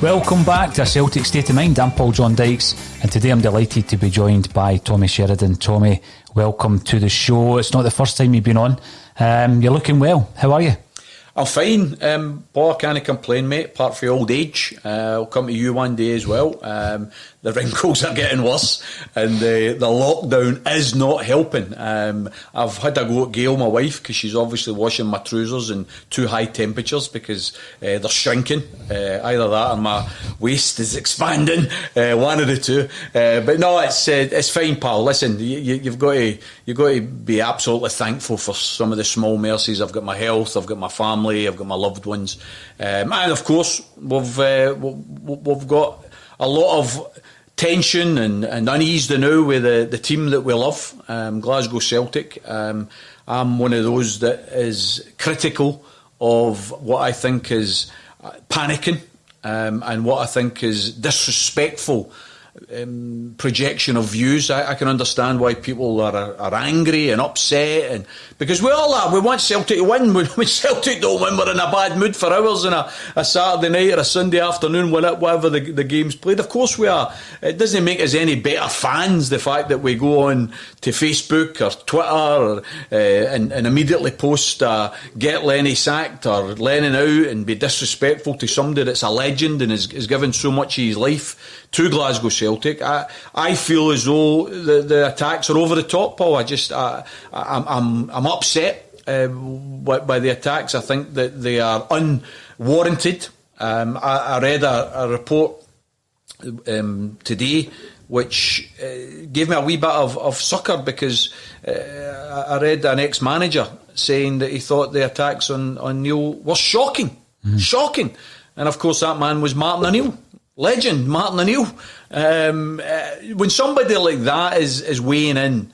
Welcome back to Celtic State of Mind. I'm John Dykes, and today I'm delighted to be joined by Tommy Sheridan. Tommy, welcome to the show. It's not the first time you've been on. You're looking well. How are you? I'm fine. I can't complain, mate, apart from old age. I'll come to you one day as well. The wrinkles are getting worse, and the lockdown is not helping. I've had a go at Gail, my wife, because she's obviously washing my trousers in too high temperatures because they're shrinking. Either that or my waist is expanding. One of the two. But no, it's fine, pal. Listen, you've got to be absolutely thankful for some of the small mercies. I've got my health, I've got my family, I've got my loved ones, and of course we've got a lot of tension and unease now with the team that we love, Glasgow Celtic. I'm one of those that is critical of what I think is panicking and what I think is disrespectful projection of views. I can understand why people are angry and upset, and because we all are. We want Celtic to win. When Celtic don't win, we're in a bad mood for hours on a Saturday night or a Sunday afternoon, whatever the game's played. Of course we are. It doesn't make us any better fans, the fact that we go on to Facebook or Twitter and immediately post get Lenny sacked or Lennon out and be disrespectful to somebody that's a legend and has given so much of his life to Glasgow Celtic. I feel as though the attacks are over the top, Paul. I'm upset by the attacks. I think that they are unwarranted. I read a report today which gave me a wee bit of succour, because I read an ex-manager saying that he thought the attacks on Neil were shocking. Shocking. And of course that man was Martin O'Neill. Legend, Martin O'Neill. When somebody like that is weighing in,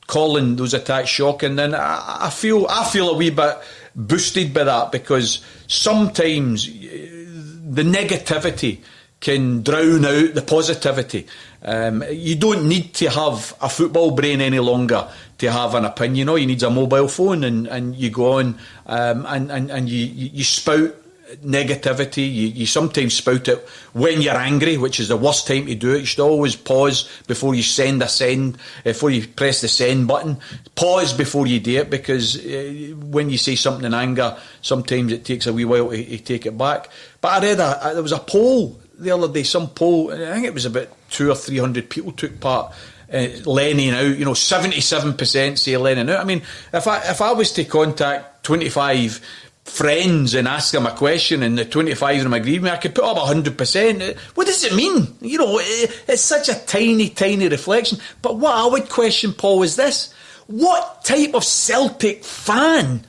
calling those attacks shocking, then I feel a wee bit boosted by that, because sometimes the negativity can drown out the positivity. You don't need to have a football brain any longer to have an opinion. All you need is a mobile phone, and you go on and you spout negativity. You sometimes spout it when you're angry, which is the worst time to do it. You should always pause before you before you press the send button. Pause before you do it, because when you say something in anger, sometimes it takes a wee while to take it back. But I read there was a poll the other day, some poll, I think it was about 200 or 300 people took part. Lennon out, 77% say Lennon out. I mean, if I was to contact 25 friends and ask them a question and the 25 of them agreed with me, I could put up 100%. What does it mean? It's such a tiny, tiny reflection. But what I would question, Paul, is this: what type of Celtic fan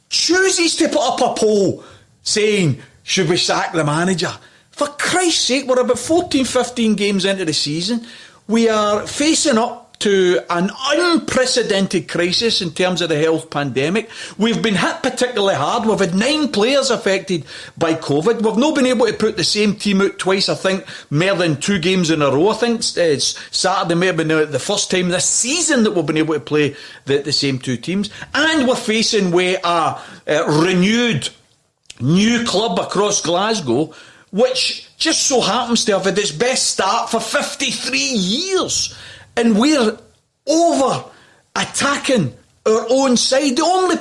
chooses to put up a poll saying, should we sack the manager? For Christ's sake, we're about 14, 15 games into the season. We are facing up to an unprecedented crisis in terms of the health pandemic. We've been hit particularly hard. We've had 9 players affected by COVID. We've not been able to put the same team out twice, I think, more than 2 games in a row. I think Saturday may have been the first time this season that we've been able to play the same 2 teams. And we're facing with a renewed new club across Glasgow, which just so happens to have had its best start for 53 years. And we're over-attacking our own side. The only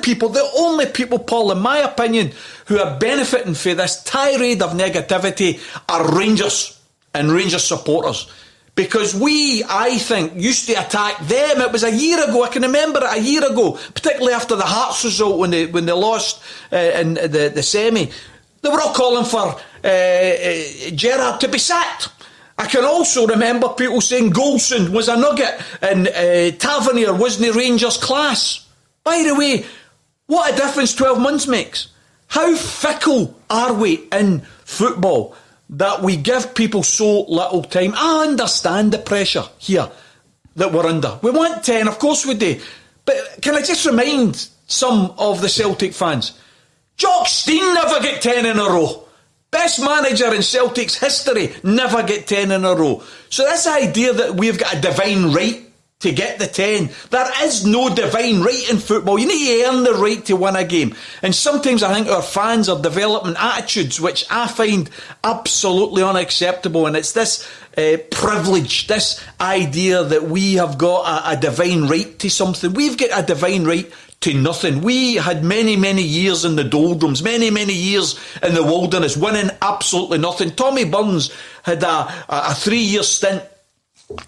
people, Paul, in my opinion, who are benefiting from this tirade of negativity are Rangers and Rangers supporters. Because we, I think, used to attack them. It was a year ago. I can remember it a year ago, particularly after the Hearts result when they lost in the semi. They were all calling for Gerrard to be sacked. I can also remember people saying Golson was a nugget and Tavernier wasn't Rangers class. By the way, what a difference 12 months makes. How fickle are we in football that we give people so little time? I understand the pressure here that we're under. We want 10, of course we do. But can I just remind some of the Celtic fans, Jock Stein never get 10 in a row. Best manager in Celtic's history, never get 10 in a row. So this idea that we've got a divine right to get the 10, there is no divine right in football. You need to earn the right to win a game. And sometimes I think our fans are developing attitudes which I find absolutely unacceptable. And it's this privilege, this idea that we have got a divine right to something. We've got a divine right to nothing. We had many, many years in the doldrums, many, many years in the wilderness, winning absolutely nothing. Tommy Burns had a 3-year stint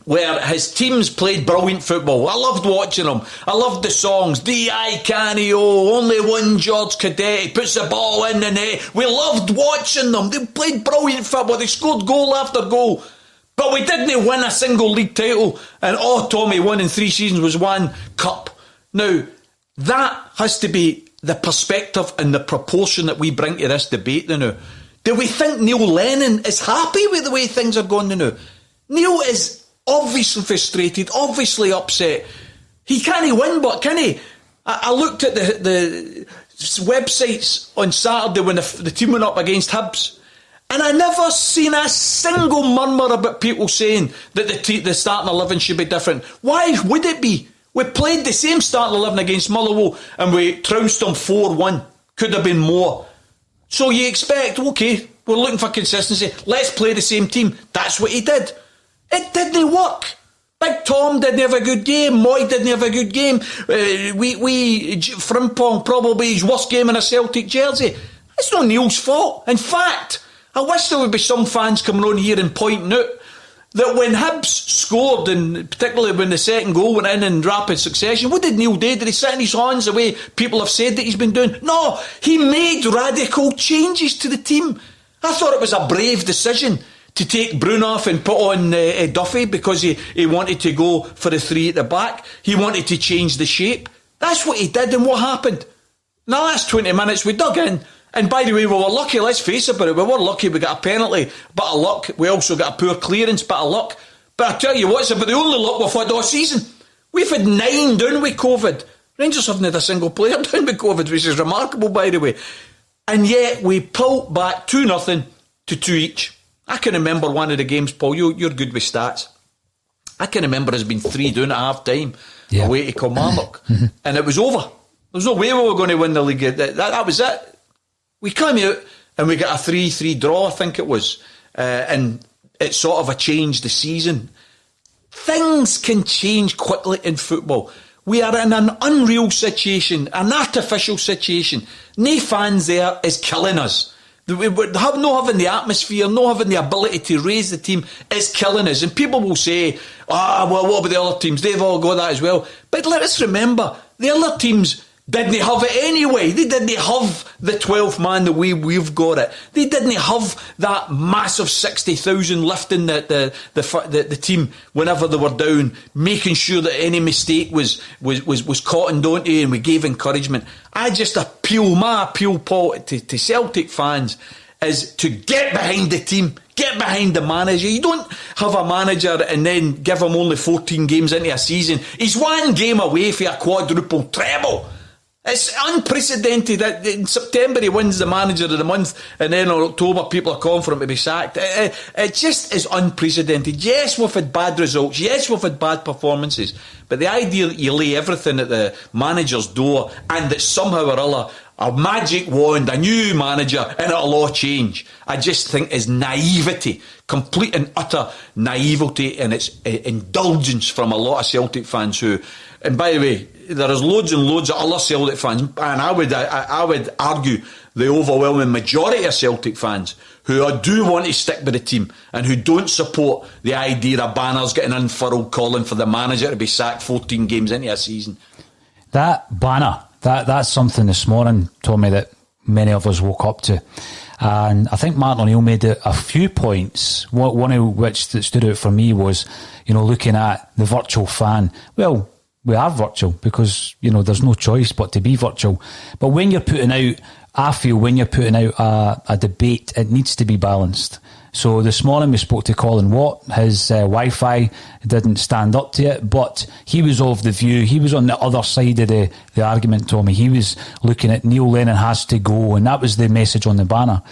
where his teams played brilliant football. I loved watching them. I loved the songs. D.I. Canio, only one George Cadet, he puts the ball in the net. We loved watching them. They played brilliant football. They scored goal after goal. But we didn't win a single league title. And Tommy won in 3 seasons was one cup. Now, that has to be the perspective and the proportion that we bring to this debate now. Do we think Neil Lennon is happy with the way things are going now? Neil is obviously frustrated, obviously upset. He can't win, but can he? I looked at the websites on Saturday when the team went up against Hibs, and I never seen a single murmur about people saying that the starting 11 should be different. Why would it be? We played the same starting 11 against Motherwell and we trounced them 4-1. Could have been more. So you expect, okay, we're looking for consistency. Let's play the same team. That's what he did. It didn't work. Big Tom didn't have a good game. Moy didn't have a good game. Frimpong probably his worst game in a Celtic jersey. It's not Neil's fault. In fact, I wish there would be some fans coming on here and pointing out that when Hibs scored, and particularly when the second goal went in rapid succession, what did Neil do? Did he sit in his hands the way people have said that he's been doing? No, he made radical changes to the team. I thought it was a brave decision to take Bruno off and put on Duffy because he wanted to go for the 3 at the back. He wanted to change the shape. That's what he did, and what happened? In the last 20 minutes, we dug in. And by the way, we were lucky, let's face it, but we were lucky we got a penalty, bit of luck. We also got a poor clearance, bit of luck. But I tell you what, it's about the only luck we've had all season. We've had 9 down with COVID. Rangers haven't had a single player down with COVID, which is remarkable, by the way. And yet we pulled back 2-0 to 2 each. I can remember one of the games, Paul, you're good with stats. I can remember us being 3 down at half time away to Kilmarnock. And it was over. There was no way we were going to win the league. That was it. We came out and we got a 3-3 draw, I think it was. And it sort of changed the season. Things can change quickly in football. We are in an unreal situation, an artificial situation. No fans there is killing us. Not having the atmosphere, not having the ability to raise the team is killing us. And people will say, well, what about the other teams? They've all got that as well. But let us remember, the other teams didn't have it anyway. They didn't have the 12th man the way we've got it. They didn't have that massive 60,000 lifting the team whenever they were down, making sure that any mistake was cottoned onto and we gave encouragement. My appeal, Paul, to Celtic fans is to get behind the team, get behind the manager. You don't have a manager and then give him only 14 games into a season. He's 1 game away for a quadruple treble. It's unprecedented that in September he wins the manager of the month and then in October people are calling for him to be sacked. It just is unprecedented. Yes, we've had bad results. Yes, we've had bad performances. But the idea that you lay everything at the manager's door and that somehow or other a magic wand, a new manager, and it'll all change, I just think is naivety. Complete and utter naivety, and it's indulgence from a lot of Celtic fans who, and by the way, there is loads and loads of other Celtic fans, and I would argue the overwhelming majority of Celtic fans who do want to stick with the team and who don't support the idea of banners getting unfurled calling for the manager to be sacked 14 games into a season. That banner, that's something this morning, Tommy, that many of us woke up to. And I think Martin O'Neill made a few points, one of which that stood out for me was, looking at the virtual fan. Well, we are virtual because, you know, there's no choice but to be virtual. But when you're putting out, I feel when you're putting out a debate, it needs to be balanced. So this morning we spoke to Colin Watt. His Wi-Fi didn't stand up to it, but he was of the view, he was on the other side of the argument, Tommy. He was looking at Neil Lennon has to go, and that was the message on the banner.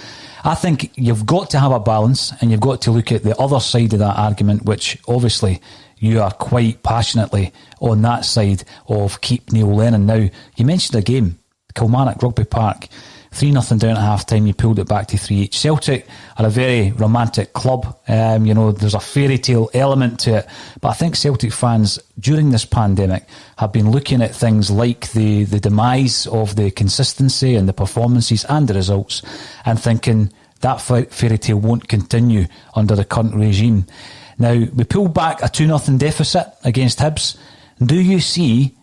I think you've got to have a balance, and you've got to look at the other side of that argument, which obviously you are quite passionately on that side of keep Neil Lennon. Now, you mentioned a game, Kilmarnock Rugby Park, 3-0 down at half time, you pulled it back to 3-8. Celtic are a very romantic club. You know, there's a fairy tale element to it. But I think Celtic fans during this pandemic have been looking at things like the demise of the consistency and the performances and the results and thinking that fairy tale won't continue under the current regime. Now, we pulled back a 2-0 deficit against Hibs. Do you see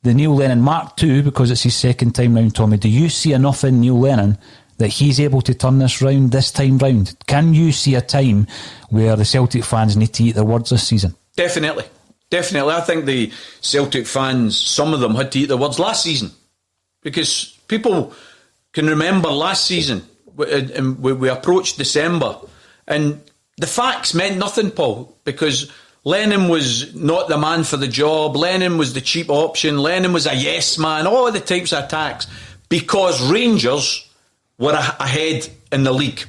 the Neil Lennon Mark II, because it's his second time round, Tommy, do you see enough in Neil Lennon that he's able to turn this round this time round? Can you see a time where the Celtic fans need to eat their words this season? Definitely. I think the Celtic fans, some of them had to eat their words last season. Because people can remember last season, we approached December, and the facts meant nothing, Paul, because Lennon was not the man for the job. Lennon was the cheap option. Lennon was a yes man. All of the types of attacks because Rangers were ahead in the league.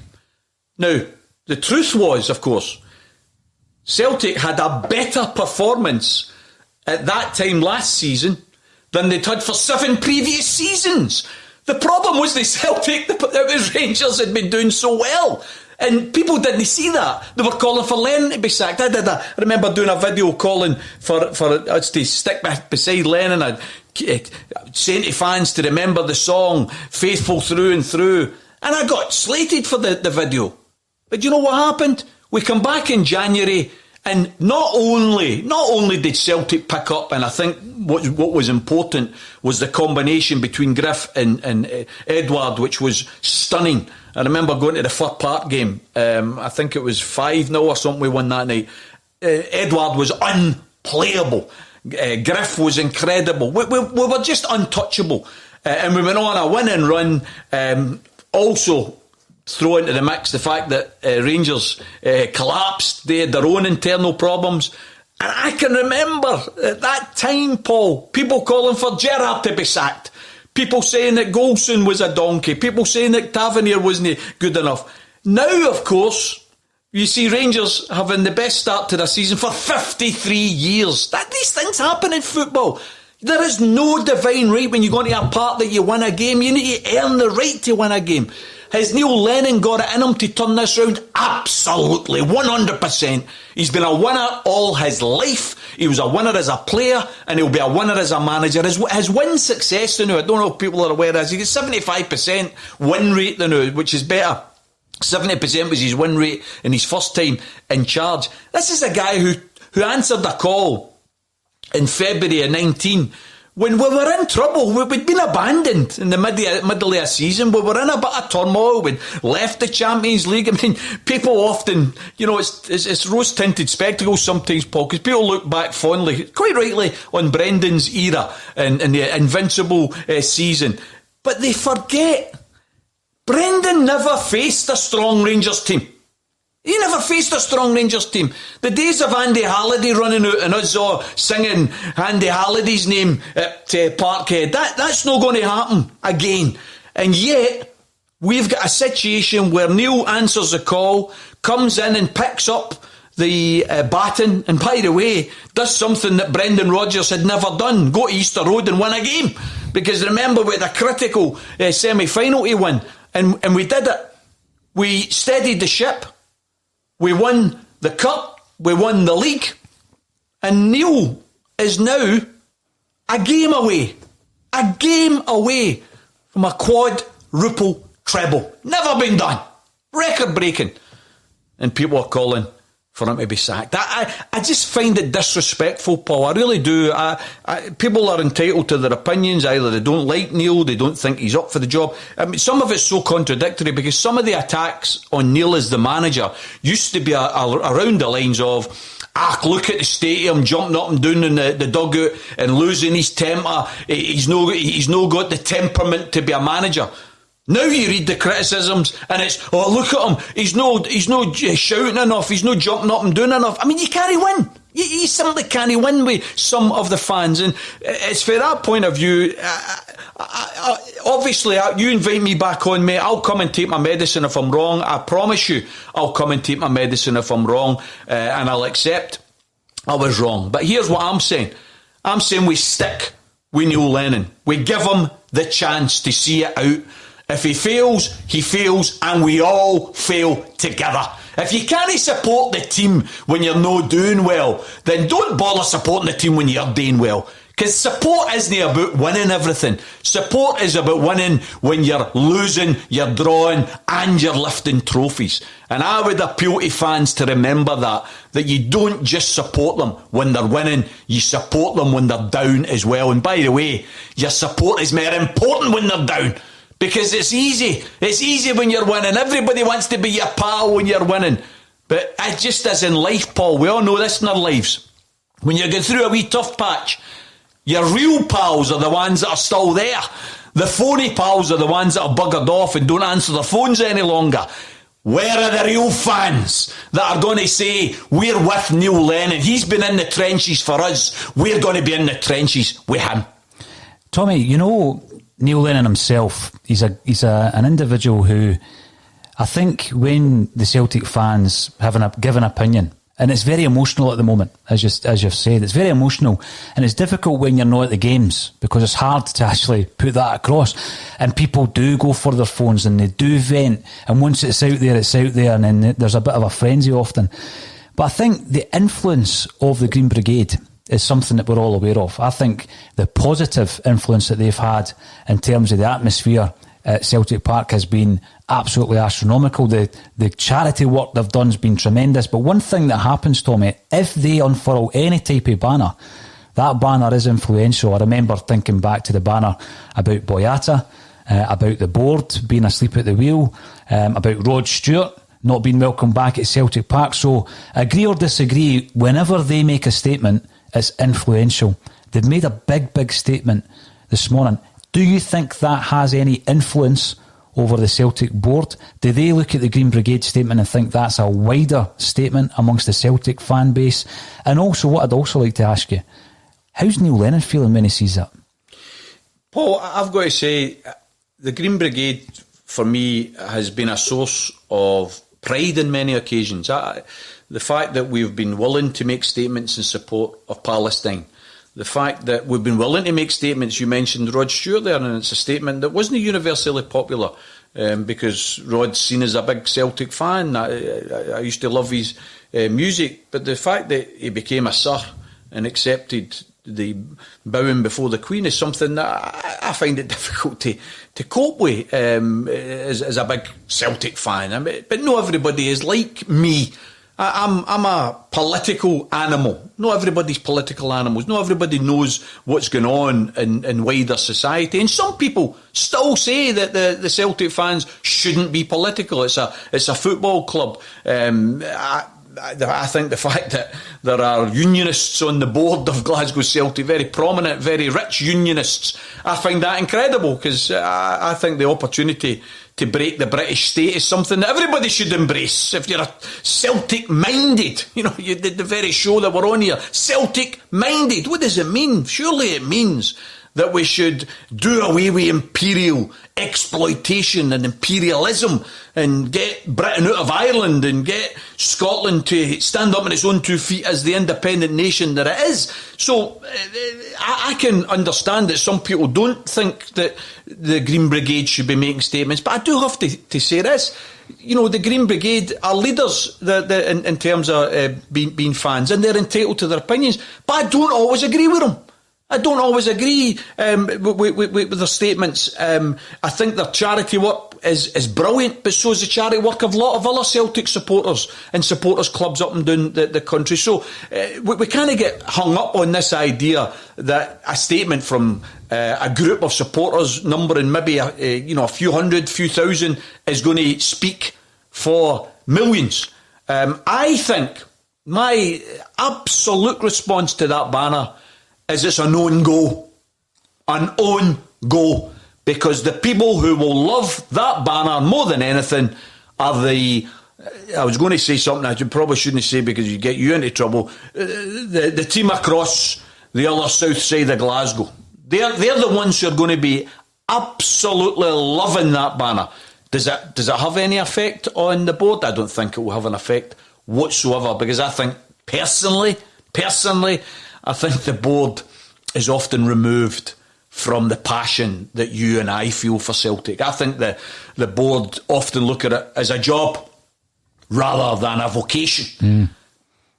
Now, the truth was, of course, Celtic had a better performance at that time last season than they'd had for 7 previous seasons. The problem was it was Rangers had been doing so well. And people didn't see that. They were calling for Lennon to be sacked. I remember doing a video calling for us to stick beside Lennon. I'd saying to fans to remember the song, Faithful Through and Through. And I got slated for the video. But you know what happened? We come back in January, and not only did Celtic pick up, and I think what was important was the combination between Griff and Edward, which was stunning. I remember going to the Fir Park game. I think it was 5-0 or something we won that night. Edward was unplayable. Griff was incredible. We were just untouchable. And we went on a winning run. Also, throw into the mix the fact that Rangers collapsed. They had their own internal problems. And I can remember at that time, Paul, people calling for Gerrard to be sacked. People saying that Golson was a donkey. People saying that Tavernier wasn't good enough. Now, of course, you see Rangers having the best start to the season for 53 years. These things happen in football. There is no divine right when you go into a part that you win a game. You need to earn the right to win a game. Has Neil Lennon got it in him to turn this round? Absolutely, 100%. He's been a winner all his life. He was a winner as a player, and he'll be a winner as a manager. His win success now, I don't know if people are aware of this, he gets 75% win rate now, which is better. 70% was his win rate in his first time in charge. This is a guy who answered the call in February of 19 when we were in trouble. We'd been abandoned in the middle of a season. We were in a bit of turmoil. We'd left the Champions League. I mean, people often, you know, it's rose-tinted spectacles sometimes, Paul, because people look back fondly, quite rightly, on Brendan's era and the invincible season. But they forget Brendan never faced a strong Rangers team. He never faced a strong Rangers team. The days of Andy Halliday running out and us all singing Andy Halliday's name at Parkhead, that's not going to happen again. And yet, we've got a situation where Neil answers the call, comes in and picks up the baton, and by the way, does something that Brendan Rodgers had never done, go to Easter Road and win a game. Because remember, we had a critical semi-final to win, and we did it. We steadied the ship. We won the cup, we won the league, and Neil is now a game away from a quadruple treble. Never been done. Record breaking. And people are calling for him to be sacked. I just find it disrespectful, Paul. I really do. People are entitled to their opinions. Either they don't like Neil, they don't think he's up for the job. I mean, some of it's so contradictory because some of the attacks on Neil as the manager used to be around the lines of, look at the stadium, jumping up and down in the dugout and losing his temper. He's no got the temperament to be a manager. Now you read the criticisms and it's, oh, look at him. He's no shouting enough. He's no jumping up and doing enough. I mean, you can't win. You simply can't win with some of the fans. And it's for that point of view, obviously, you invite me back on, mate. I'll come and take my medicine if I'm wrong. I promise you, I'll come and take my medicine if I'm wrong, and I'll accept I was wrong. But here's what I'm saying. I'm saying we stick with Neil Lennon. We give him the chance to see it out. If he fails, and we all fail together. If you can't support the team when you're not doing well, then don't bother supporting the team when you're doing well. Because support isn't about winning everything. Support is about winning when you're losing, you're drawing, and you're lifting trophies. And I would appeal to fans to remember that you don't just support them when they're winning, you support them when they're down as well. And by the way, your support is more important when they're down. Because it's easy. It's easy when you're winning. Everybody wants to be your pal when you're winning. But it just as in life, Paul. We all know this in our lives. When you're going through a wee tough patch, your real pals are the ones that are still there. The phony pals are the ones that are buggered off and don't answer their phones any longer. Where are the real fans that are going to say, we're with Neil Lennon. He's been in the trenches for us. We're going to be in the trenches with him. Tommy, you know, Neil Lennon himself, he's an individual who, I think when the Celtic fans give an opinion, and it's very emotional at the moment, as you've said, it's very emotional, and it's difficult when you're not at the games, because it's hard to actually put that across, and people do go for their phones, and they do vent, and once it's out there, and then there's a bit of a frenzy often. But I think the influence of the Green Brigade is something that we're all aware of. I think the positive influence that they've had in terms of the atmosphere at Celtic Park has been absolutely astronomical. The charity work they've done has been tremendous. But one thing that happens, Tommy, if they unfurl any type of banner, that banner is influential. I remember thinking back to the banner about Boyata, about the board being asleep at the wheel, about Rod Stewart not being welcomed back at Celtic Park. So agree or disagree, whenever they make a statement, it's influential. They've made a big statement this morning. Do you think that has any influence over the Celtic board? Do they look at the Green Brigade statement and think that's a wider statement amongst the Celtic fan base? And also, what I'd also like to ask you, how's Neil Lennon feeling when he sees that? Paul, I've got to say, the Green Brigade, for me, has been a source of pride in many occasions. The fact that we've been willing to make statements in support of Palestine, the fact that we've been willing to make statements, you mentioned Rod Stewart there, and it's a statement that wasn't universally popular because Rod's seen as a big Celtic fan. I used to love his music, but the fact that he became a sir and accepted the bowing before the Queen is something that I find it difficult to cope with as a big Celtic fan. I mean, but not everybody is like me. I'm a political animal. Not everybody's political animals. Not everybody knows what's going on in wider society. And some people still say that the Celtic fans shouldn't be political. It's a football club. I think the fact that there are unionists on the board of Glasgow Celtic, very prominent, very rich unionists, I find that incredible, because I think the opportunity to break the British state is something that everybody should embrace. If you're a Celtic-minded, you did the very show that we're on here, Celtic-minded, what does it mean? Surely it means that we should do away with imperial exploitation and imperialism and get Britain out of Ireland and get Scotland to stand up on its own 2 feet as the independent nation that it is. So I can understand that some people don't think that the Green Brigade should be making statements, but I do have to say this. The Green Brigade are leaders in terms of being fans, and they're entitled to their opinions, but I don't always agree with them. I don't always agree with their statements. I think their charity work is brilliant, but so is the charity work of a lot of other Celtic supporters and supporters clubs up and down the country. So we kind of get hung up on this idea that a statement from a group of supporters numbering maybe a few hundred, few thousand is going to speak for millions. I think My absolute response to that banner is it's an own goal. An own goal. Because the people who will love that banner more than anything are the... I was going to say something I probably shouldn't say because you get you into trouble. The team across the other south side of Glasgow. They're the ones who are going to be absolutely loving that banner. Does it have any effect on the board? I don't think it will have an effect whatsoever, because I think personally, I think the board is often removed from the passion that you and I feel for Celtic. I think the board often look at it as a job rather than a vocation.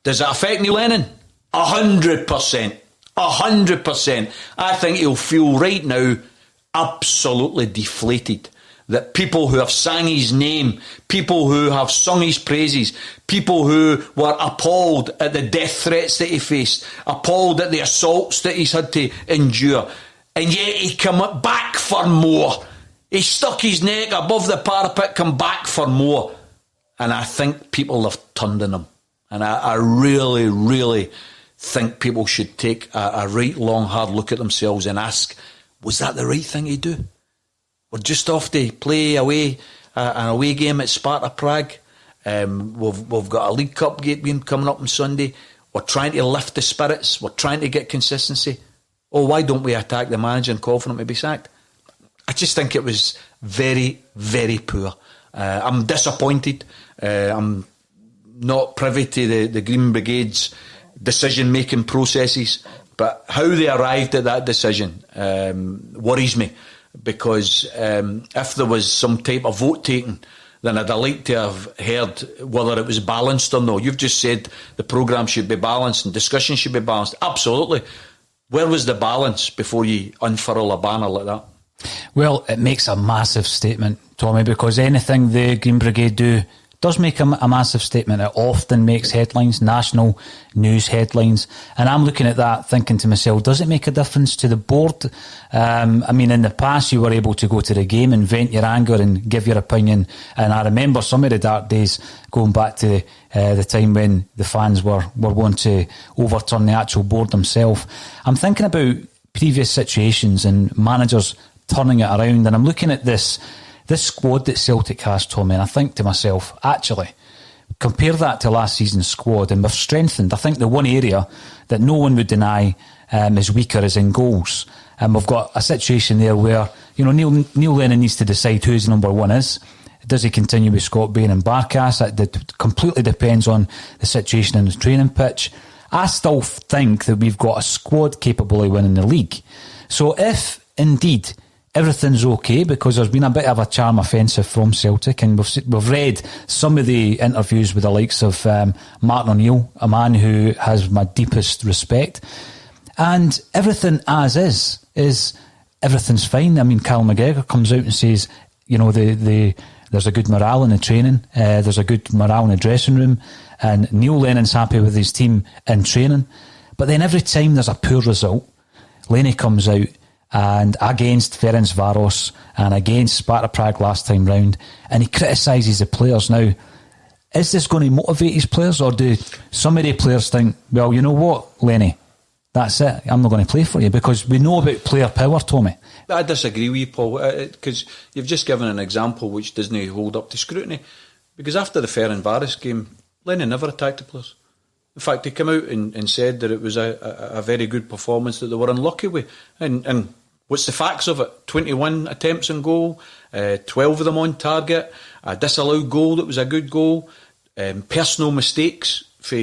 Does it affect Neil Lennon? 100%. 100%. I think he'll feel right now absolutely deflated that people who have sang his name, people who have sung his praises, people who were appalled at the death threats that he faced, appalled at the assaults that he's had to endure, and yet he come back for more. He stuck his neck above the parapet, come back for more. And I think people have turned on him. And I really, really think people should take a right long, hard look at themselves and ask, was that the right thing to do? We're just off to play away an away game at Sparta Prague. We've got a League Cup game coming up on Sunday. We're trying to lift the spirits. We're trying to get consistency. Oh, why don't we attack the manager and call for him to be sacked? I just think it was very, very poor. I'm disappointed. I'm not privy to the Green Brigade's decision-making processes, but how they arrived at that decision worries me, because if there was some type of vote taken, then I'd like to have heard whether it was balanced or not. You've just said the programme should be balanced and discussion should be balanced. Absolutely. Where was the balance before you unfurl a banner like that? Well, it makes a massive statement, Tommy, because anything the Green Brigade do does make a massive statement. It often makes headlines, national news headlines. And I'm looking at that thinking to myself, does it make a difference to the board? I mean, in the past, you were able to go to the game and vent your anger and give your opinion. And I remember some of the dark days going back to the time when the fans were wanting to overturn the actual board themselves. I'm thinking about previous situations and managers turning it around. And I'm looking at this squad that Celtic has, Tommy, and I think to myself, actually, compare that to last season's squad, and we've strengthened. I think the one area that no one would deny is weaker is in goals. And we've got a situation there where, you know, Neil Lennon needs to decide who his number one is. Does he continue with Scott Bain and Barkas? That completely depends on the situation in the training pitch. I still think that we've got a squad capable of winning the league. So if, indeed, everything's okay, because there's been a bit of a charm offensive from Celtic, and we've read some of the interviews with the likes of Martin O'Neill, a man who has my deepest respect, and everything as is everything's fine. I mean, Cal McGregor comes out and says, you know, there's a good morale in the training, there's a good morale in the dressing room, and Neil Lennon's happy with his team in training. But then every time there's a poor result, Lenny comes out and against Ferencváros and against Sparta Prague last time round, and he criticises the players. Now, is this going to motivate his players, or do some of the players think, well, you know what, Lenny, that's it, I'm not going to play for you? Because we know about player power, Tommy. I disagree with you, Paul, because you've just given an example which doesn't hold up to scrutiny. Because after the Ferencváros game, Lennon never attacked the players. In fact, he came out and said that it was a very good performance that they were unlucky with. And what's the facts of it? 21 attempts on goal, 12 of them on target, a disallowed goal that was a good goal, personal mistakes for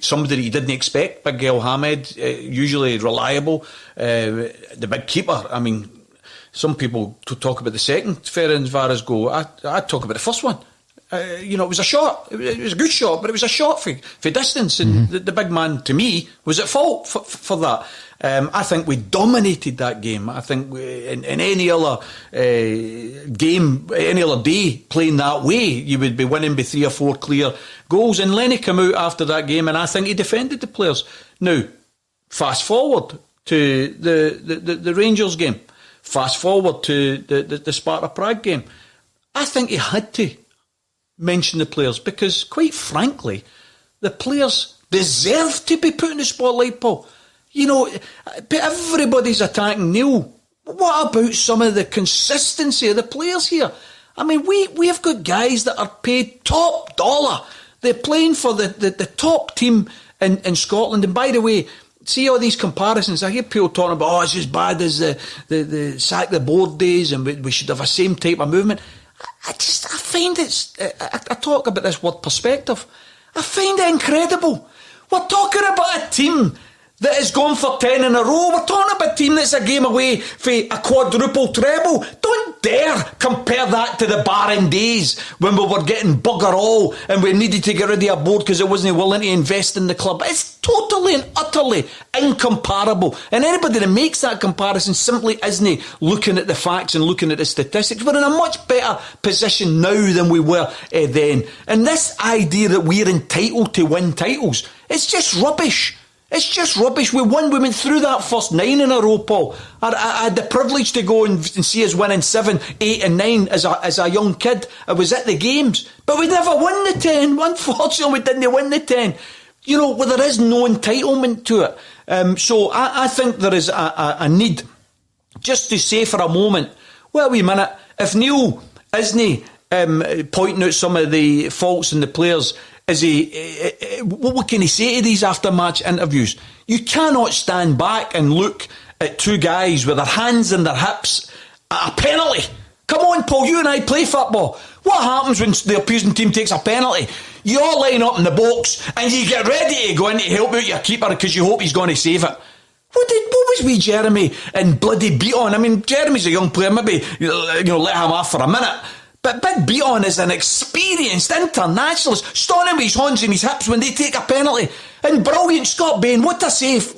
somebody that you didn't expect, Big El Hamed, usually reliable, the big keeper. I mean, some people talk about the second Ferencváros goal. I talk about the first one. You know, it was a shot. It was a good shot, but it was a shot for distance. And the big man, to me, was at fault for that. I think we dominated that game. I think in any other game, any other day, playing that way, you would be winning by 3 or 4 clear goals. And Lenny came out after that game, and I think he defended the players. Now, fast forward to the Rangers game. Fast forward to the Sparta Prague game. I think he had to mention the players, because quite frankly the players deserve to be put in the spotlight, Paul. You know, but everybody's attacking Neil. What about some of the consistency of the players here? I mean, we've got guys that are paid top dollar. They're playing for the top team in Scotland. And by the way, see all these comparisons. I hear people talking about, it's as bad as the sack the board days and we should have a same type of movement. I find I talk about this word perspective. I find it incredible. We're talking about a team that has gone for 10 in a row. We're talking about a team that's a game away for a quadruple treble. Don't dare compare that to the barren days when we were getting bugger all and we needed to get rid of a board because it wasn't willing to invest in the club. It's totally and utterly incomparable. And anybody that makes that comparison simply isn't looking at the facts and looking at the statistics. We're in a much better position now than we were then. And this idea that we're entitled to win titles, it's just rubbish. It's just rubbish. We went through that first 9 in a row, Paul. I had the privilege to go and see us winning 7, 8 and 9 as a young kid. I was at the games. But we never won the 10. Unfortunately, we didn't win the 10. You know, well, there is no entitlement to it. So I think there is a need just to say for a moment, well, wait a minute, if Neil isn't pointing out some of the faults in the players, what can he say to these after-match interviews? You cannot stand back and look at two guys with their hands in their hips at a penalty. Come on, Paul, you and I play football. What happens when the opposing team takes a penalty? You all line up in the box and you get ready to go in to help out your keeper because you hope he's going to save it. What was we, Jeremy, and bloody Beaton? I mean, Jeremy's a young player, maybe let him off for a minute. But Big Beaton is an experienced internationalist, standing with his hands in his hips when they take a penalty. And brilliant Scott Bain, what a save.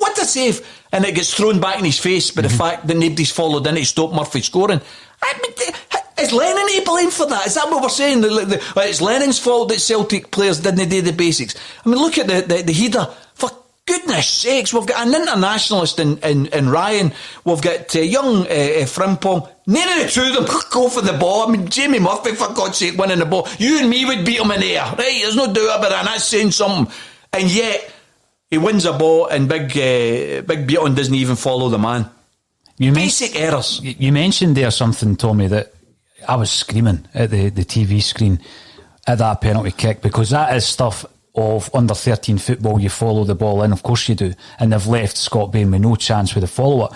And it gets thrown back in his face by the fact that nobody's followed in to stop Murphy scoring. I mean, is Lennon to blame for that? Is that what we're saying? It's Lennon's fault that Celtic players didn't do the basics. I mean, look at the header. For goodness sakes, we've got an internationalist in Ryan. We've got young Frimpong. None of the two of them go for the ball. I mean, Jamie Murphy, for God's sake, winning the ball. You and me would beat him in the air. Right, there's no doubt about that, and that's saying something. And yet, he wins a ball and Big Beaton doesn't even follow the man. Basic errors. You mentioned there something, Tommy, that I was screaming at the TV screen at that penalty kick, because that is stuff of under 13 football. You follow the ball in, of course you do, and they've left Scott Bain with no chance with the follow-up.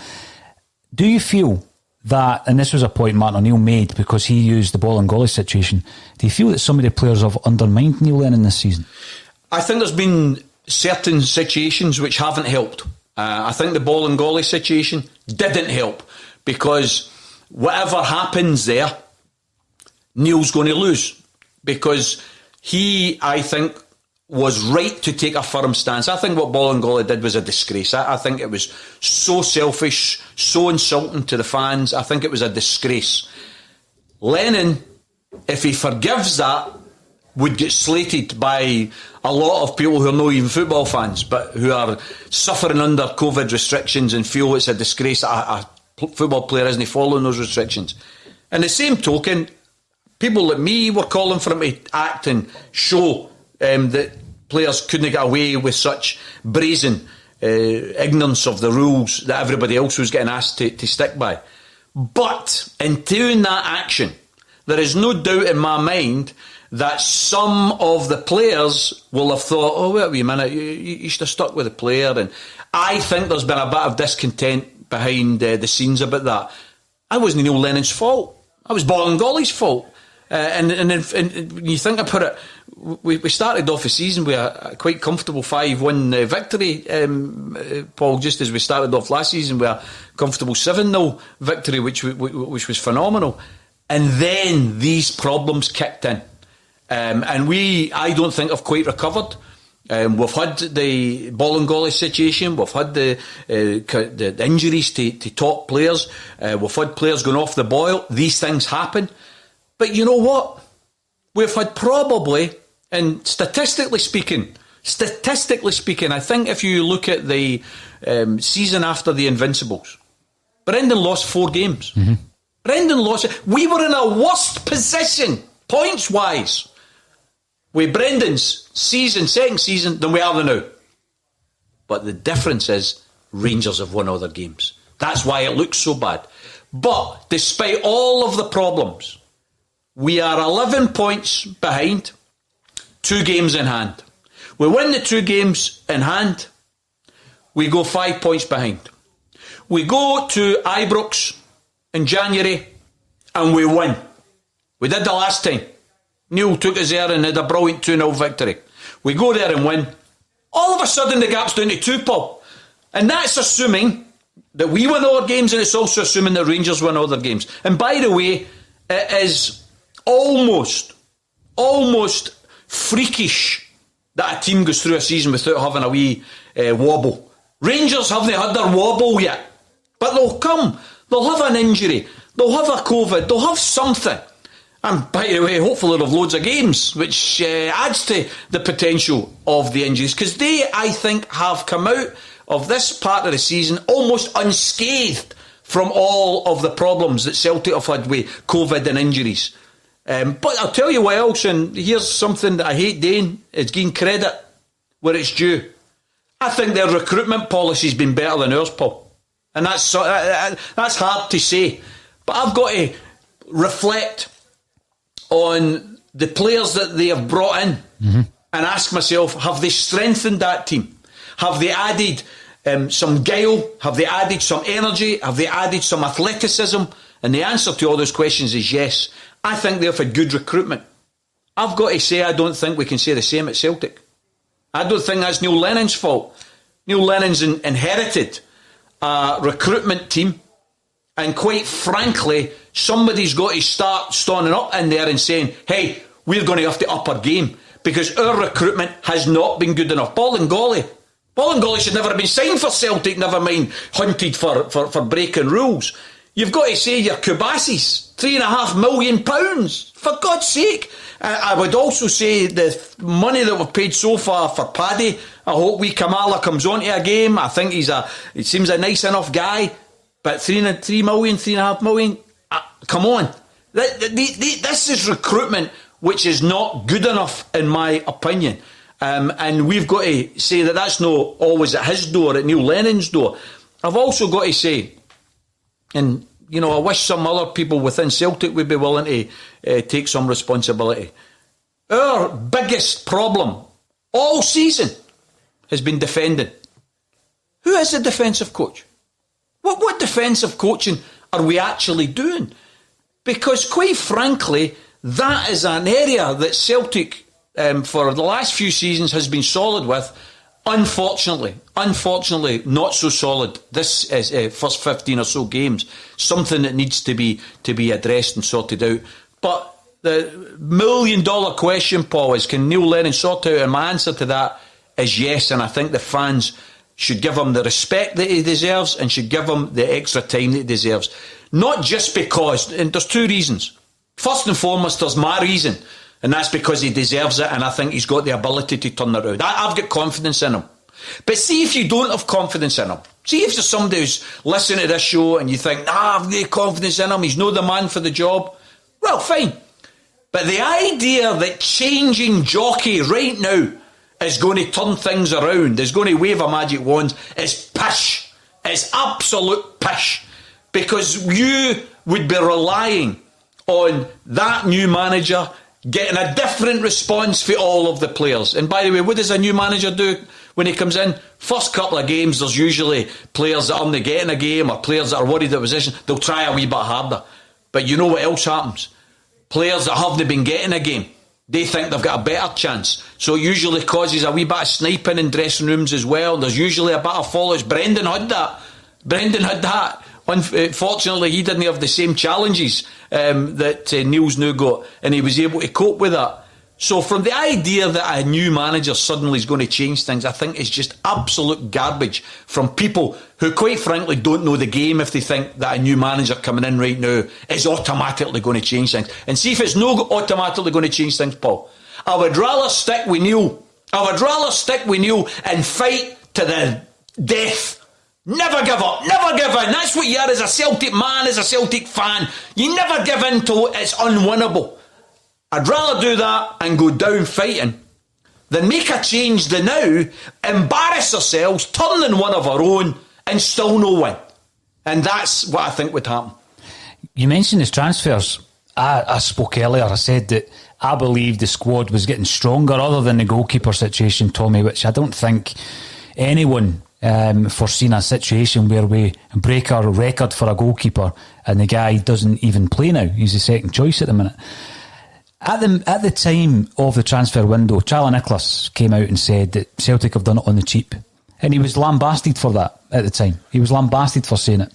Do you feel that, and this was a point Martin O'Neill made because he used the ball and golly situation, do you feel that some of the players have undermined Neil Lennon this season? I think there's been certain situations which haven't helped. I think the ball and golly situation didn't help, because whatever happens there, Neil's going to lose, because he, I think, was right to take a firm stance. I think what Ball and Golly did was a disgrace. I think it was so selfish, so insulting to the fans. I think it was a disgrace. Lennon, if he forgives that, would get slated by a lot of people who are not even football fans, but who are suffering under COVID restrictions and feel it's a disgrace that a football player isn't following those restrictions. And the same token, people like me were calling for him to act and show that players couldn't get away with such brazen ignorance of the rules that everybody else was getting asked to stick by. But in doing that action, there is no doubt in my mind that some of the players will have thought, oh, wait a minute, you should have stuck with the player. And I think there's been a bit of discontent behind the scenes about that. It wasn't Neil Lennon's fault. It was Ball and Golly's fault. And when you think about it, we started off the season with a quite comfortable 5-1 victory, Paul, just as we started off last season with a comfortable 7-0 victory, which was phenomenal. And then these problems kicked in. And I don't think have quite recovered. We've had the Ball and Golly situation. We've had the injuries to top players. We've had players going off the boil. These things happen. But you know what? We've had probably, and statistically speaking, I think if you look at the season after the Invincibles, Brendan lost 4 games. Mm-hmm. Brendan lost. We were in a worse position, points-wise, with Brendan's second season, than we are now. But the difference is Rangers have won other games. That's why it looks so bad. But despite all of the problems, we are 11 points behind, 2 games in hand. We win the 2 games in hand, we go 5 points behind. We go to Ibrox in January and we win. We did the last time. Neil took us there and had a brilliant 2-0 victory. We go there and win. All of a sudden the gap's down to 2, Paul. And that's assuming that we win all our games, and it's also assuming that Rangers win all their games. And by the way, it is almost freakish that a team goes through a season without having a wee wobble. Rangers haven't had their wobble yet. But they'll come. They'll have an injury. They'll have a COVID. They'll have something. And by the way, hopefully they'll have loads of games, which adds to the potential of the injuries. Because they, I think, have come out of this part of the season almost unscathed from all of the problems that Celtic have had with COVID and injuries. But I'll tell you what else, and here's something that I hate doing, is giving credit where it's due. I think their recruitment policy's been better than ours, Paul. And that's hard to say. But I've got to reflect on the players that they have brought in and ask myself, have they strengthened that team? Have they added some guile? Have they added some energy? Have they added some athleticism? And the answer to all those questions is yes. I think they've had good recruitment. I've got to say, I don't think we can say the same at Celtic. I don't think that's Neil Lennon's fault. Neil Lennon's inherited a recruitment team, and quite frankly, somebody's got to start standing up in there and saying, hey, we're going to have to up our game, because our recruitment has not been good enough. Ball and golly should never have been signed for Celtic, never mind hunted for breaking rules. You've got to say your Kubasis, £3.5 million. For God's sake. I would also say the money that we've paid so far for Paddy, I hope wee Kamala comes onto a game. I think he seems a nice enough guy. But £3.5 million, come on. This is recruitment which is not good enough, in my opinion. And we've got to say that that's not always at his door, at Neil Lennon's door. I've also got to say, and, you know, I wish some other people within Celtic would be willing to take some responsibility. Our biggest problem all season has been defending. Who is the defensive coach? What defensive coaching are we actually doing? Because, quite frankly, that is an area that Celtic, for the last few seasons, has been solid with. Unfortunately, not so solid. This is first 15 or so games. Something that needs to be addressed and sorted out. But the $1 million question, Paul, is can Neil Lennon sort out? And my answer to that is yes. And I think the fans should give him the respect that he deserves and should give him the extra time that he deserves. Not just because, and there's 2 reasons. First and foremost, there's my reason. And that's because he deserves it, and I think he's got the ability to turn it around. I've got confidence in him. But see if you don't have confidence in him. See if there's somebody who's listening to this show and you think, I've got confidence in him, he's not the man for the job. Well, fine. But the idea that changing jockey right now is going to turn things around, is going to wave a magic wand, is pish. It's absolute pish. Because you would be relying on that new manager getting a different response for all of the players. And by the way, what does a new manager do when he comes in? First couple of games, there's usually players that aren't getting a game or players that are worried about position. They'll try a wee bit harder. But you know what else happens? Players that haven't been getting a game, they think they've got a better chance. So it usually causes a wee bit of sniping in dressing rooms as well. There's usually a bit of fallout. Brendan had that. Unfortunately, he didn't have the same challenges that Neil's now got, and he was able to cope with that. So from the idea that a new manager suddenly is going to change things, I think it's just absolute garbage from people who, quite frankly, don't know the game if they think that a new manager coming in right now is automatically going to change things. And see if it's not automatically going to change things, Paul. I would rather stick with Neil. And fight to the death. Never give up, never give in. That's what you are as a Celtic man, as a Celtic fan. You never give in till it's unwinnable. I'd rather do that and go down fighting than make a change the now, embarrass ourselves, turn in one of our own, and still no win. And that's what I think would happen. You mentioned his transfers. I spoke earlier. I said that I believe the squad was getting stronger, other than the goalkeeper situation, Tommy, which I don't think anyone foreseen a situation where we break our record for a goalkeeper and the guy doesn't even play now. He's the second choice at the minute. At the time of the transfer window, Charlie Nicholas came out and said that Celtic have done it on the cheap. And he was lambasted for that at the time. He was lambasted for saying it.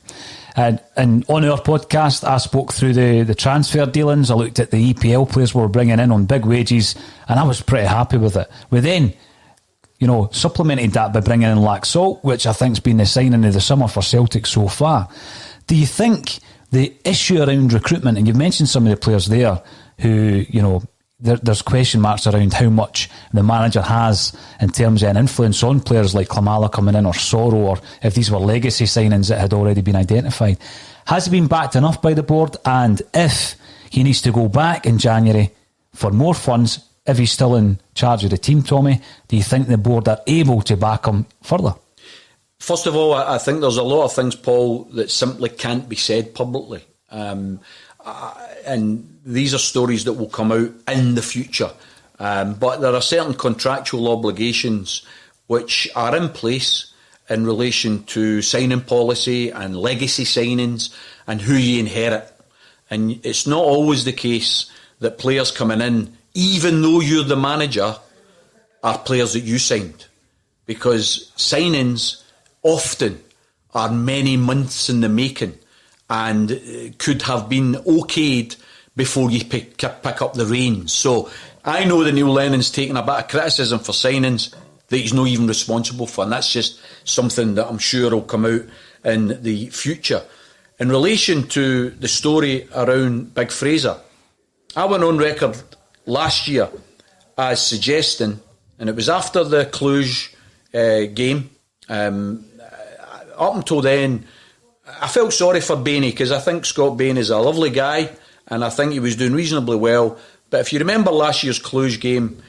And on our podcast, I spoke through the transfer dealings. I looked at the EPL players we were bringing in on big wages, and I was pretty happy with it. We then, supplemented that by bringing in Laxalt, which I think's been the signing of the summer for Celtic so far. Do you think the issue around recruitment, and you've mentioned some of the players there who, there's question marks around how much the manager has in terms of an influence on players like Klimala coming in, or Soro, or if these were legacy signings that had already been identified. Has he been backed enough by the board? And if he needs to go back in January for more funds, if he's still in charge of the team, Tommy, do you think the board are able to back him further? First of all, I think there's a lot of things, Paul, that simply can't be said publicly. And these are stories that will come out in the future. But there are certain contractual obligations which are in place in relation to signing policy and legacy signings and who you inherit. And it's not always the case that players coming in, even though you're the manager, are players that you signed. Because signings often are many months in the making and could have been okayed before you pick up the reins. So I know that Neil Lennon's taken a bit of criticism for signings that he's not even responsible for, and that's just something that I'm sure will come out in the future. In relation to the story around Big Fraser, I went on record last year as suggesting, and it was after the Cluj game, up until then, I felt sorry for Bainey, because I think Scott Bain is a lovely guy and I think he was doing reasonably well. But if you remember last year's Cluj game,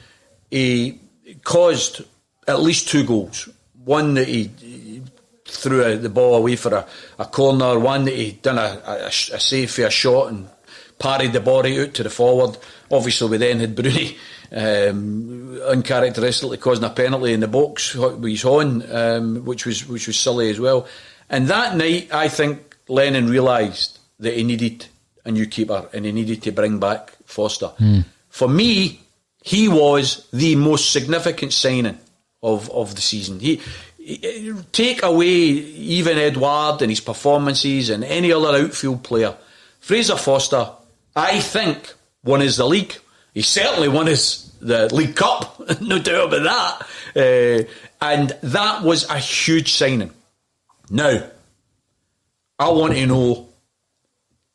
he caused at least 2 goals. One that he threw the ball away for a corner, one that he done a save for a shot and parried the body out to the forward. Obviously we then had Bruni uncharacteristically causing a penalty in the box with his horn, which was silly as well. And that night, I think Lennon realised that he needed a new keeper and he needed to bring back Forster. For me, he was the most significant signing of the season. He take away even Edouard and his performances and any other outfield player. Fraser Forster, I think, won us the league. He certainly won us the League Cup, no doubt about that. And that was a huge signing. Now, I want to know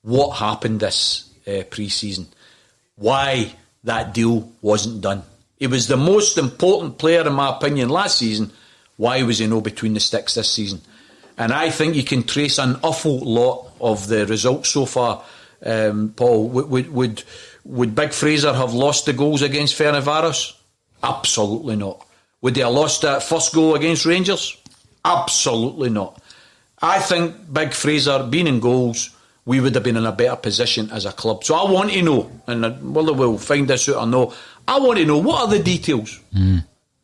what happened this pre-season. Why that deal wasn't done. He was the most important player, in my opinion, last season. Why was he no between the sticks this season? And I think you can trace an awful lot of the results so far. Paul, would Big Fraser have lost the goals against Ferencváros? Absolutely not. Would they have lost that first goal against Rangers? Absolutely not. I think Big Fraser being in goals, we would have been in a better position as a club. So I want to know, and whether we'll find this out or no, I want to know, what are the details?